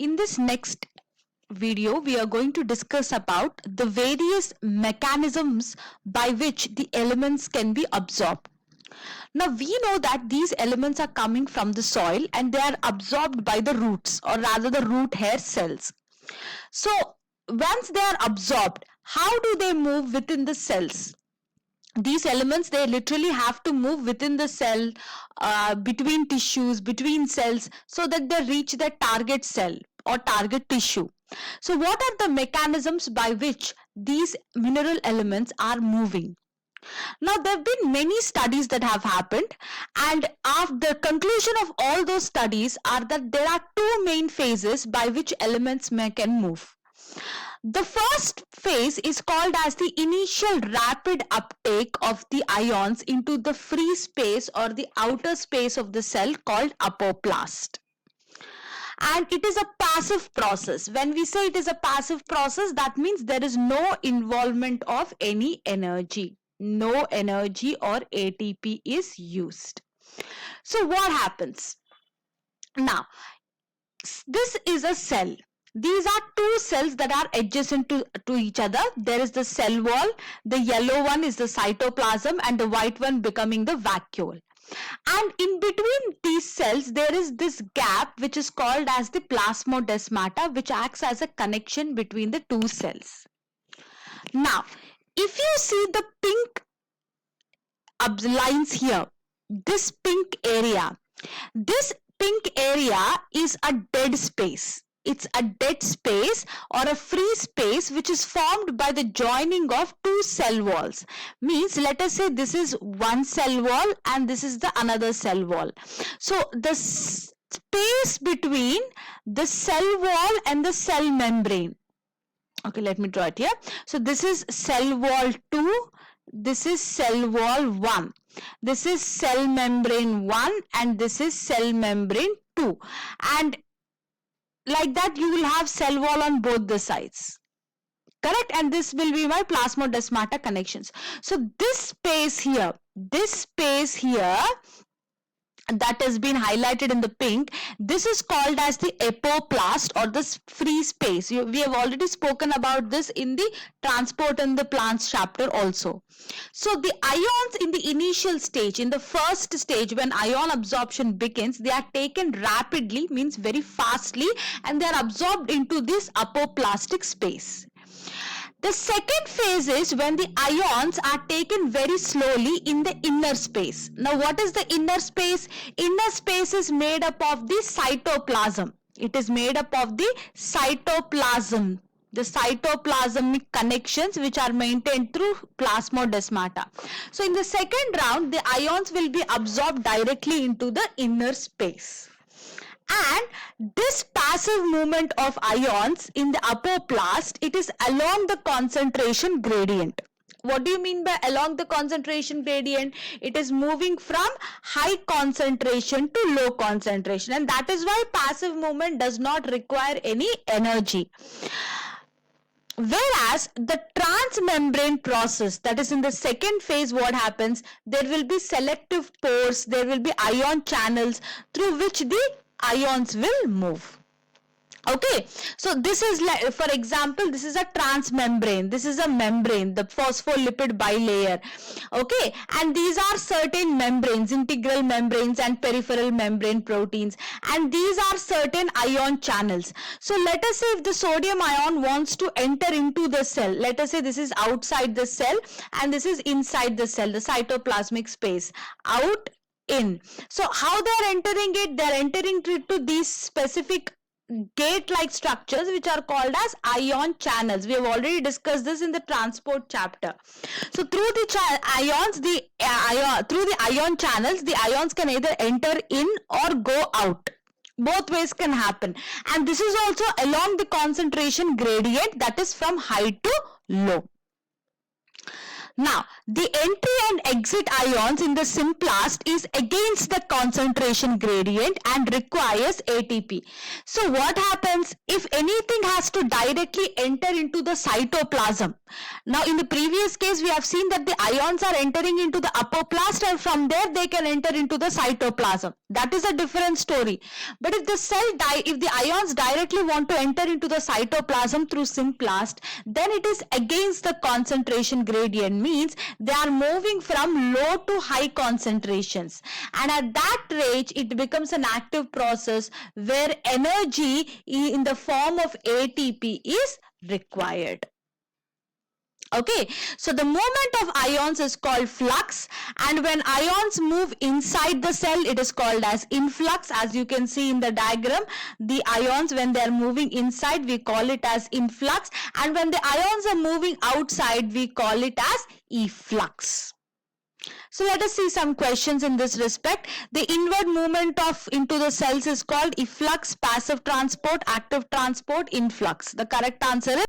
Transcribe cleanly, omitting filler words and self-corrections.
In this next video, we are going to discuss about the various mechanisms by which the elements can be absorbed. Now, we know that these elements are coming from the soil and they are absorbed by the roots, or rather the root hair cells. So, once they are absorbed, how do they move within the cells? These elements, they literally have to move within the cell, between tissues, between cells, so that they reach their target cell or target tissue. So what are the mechanisms by which these mineral elements are moving? Now, there have been many studies that have happened, and the conclusion of all those studies are that there are two main phases by which elements can move. The first phase is called as the initial rapid uptake of the ions into the free space or the outer space of the cell, called apoplast. And it is a passive process. When we say it is a passive process, that means there is no involvement of any energy. No energy or ATP is used. So what happens? Now, this is a cell. These are two cells that are adjacent to each other. There is the cell wall. The yellow one is the cytoplasm and the white one becoming the vacuole. And in between these cells, there is this gap which is called as the plasmodesmata, which acts as a connection between the two cells. Now, if you see the pink lines here, this pink area is a dead space. It's a dead space or a free space which is formed by the joining of two cell walls. Means, let us say this is one cell wall and this is the another cell wall. So the space between the cell wall and the cell membrane. Okay, let me draw it here. So this is cell wall 2, this is cell wall 1. This is cell membrane 1 and this is cell membrane 2. And like that, you will have cell wall on both the sides. Correct? And this will be my plasmodesmata connections. So this space here that has been highlighted in the pink, this is called as the apoplast or the free space. We have already spoken about this in the transport and the plants chapter also. So the ions in the initial stage, in the first stage when ion absorption begins, they are taken rapidly, means very fastly, and they are absorbed into this apoplastic space. The second phase is when the ions are taken very slowly in the inner space. Now, what is the inner space? Inner space is made up of the cytoplasm. It is made up of the cytoplasm. The cytoplasmic connections which are maintained through plasmodesmata. So, in the second round, the ions will be absorbed directly into the inner space. And this passive movement of ions in the apoplast, it is along the concentration gradient. What do you mean by along the concentration gradient? It is moving from high concentration to low concentration, and that is why passive movement does not require any energy. Whereas the transmembrane process, that is in the second phase, what happens? There will be selective pores, there will be ion channels through which the ions will move. Okay, so this is like, for example, this is a transmembrane, this is a membrane, the phospholipid bilayer. Okay, and these are certain membranes, integral membranes and peripheral membrane proteins, and these are certain ion channels. So let us say if the sodium ion wants to enter into the cell, let us say this is outside the cell and this is inside the cell, the cytoplasmic space, out, in. So how they are entering it? They are entering to these specific gate-like structures which are called as ion channels. We have already discussed this in the transport chapter. So through the ions, through the ion channels, the ions can either enter in or go out. Both ways can happen, and this is also along the concentration gradient, that is from high to low. Now, the entry and exit ions in the symplast is against the concentration gradient and requires ATP. So what happens if anything has to directly enter into the cytoplasm? Now, in the previous case, we have seen that the ions are entering into the apoplast and from there they can enter into the cytoplasm. That is a different story. But if the ions directly want to enter into the cytoplasm through symplast, then it is against the concentration gradient, means they are moving from low to high concentrations, and at that rate it becomes an active process where energy in the form of ATP is required. Okay, so the movement of ions is called flux, and when ions move inside the cell, it is called as influx. As you can see in the diagram, the ions, when they are moving inside, we call it as influx, and when the ions are moving outside, we call it as efflux. So let us see some questions in this respect. The inward movement into the cells is called efflux, passive transport, active transport, influx. The correct answer is